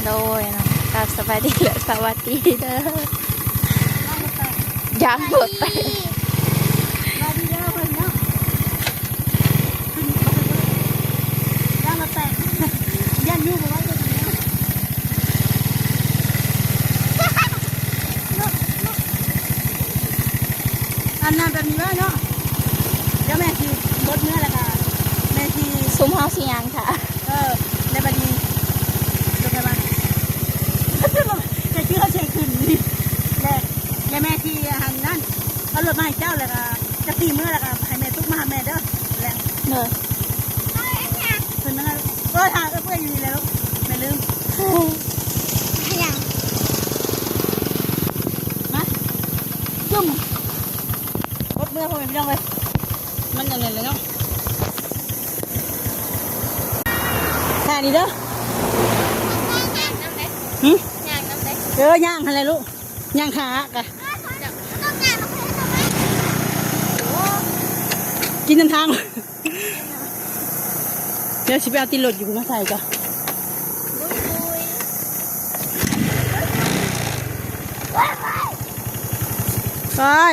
โดยนะกับสวัสดีและสวัสดีเด้อย่างหมดไป มาดีแล้วเพิ่นเนาะขึ้นมาย่างมาแตกย่านยู่บ่ไว้ก็ดีเนาะอันนั้นแบบนี้ว่าเนาะเดี๋ยวแม่ทีบดเนื้อแล้วก็แม่ที ซุ้มเฮาสิยังค่ะ ในบัดนี้ลงไปบ้านจะชื่อเขาเช็คขึ้นนี่และแม่ทีหันนั่นเอารถมาให้เจ้าแล้วก็จะตีมือแล้วก็ให้แม่ตุ๊กมาหาแม่เด้อแล้ว เด้อ เพิ่นนั่นเทางเพื่อนอยู่นี่แล้วไม่ลืมมาจุ่มรถเมื่อพอไม่ต้องเลยมันยังไงเลยเนาะแค่นี้เด้อย่างอะไรลูกย่างขากะกินทางเดี๋ยวชิไปเอาตีรถอยู่มาใส่จ้ะ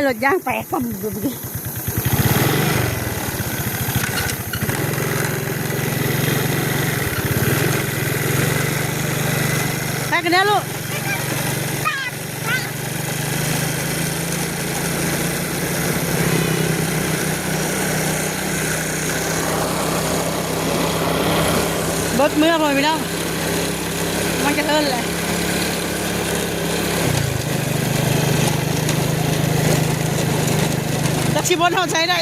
รถย่างแตกปั๊มดูดิไปกันเด้อลูกรถเมื่อพอไม่ต้องมันจะเอิ้นเลยจักชิบอนเขาใช้ได้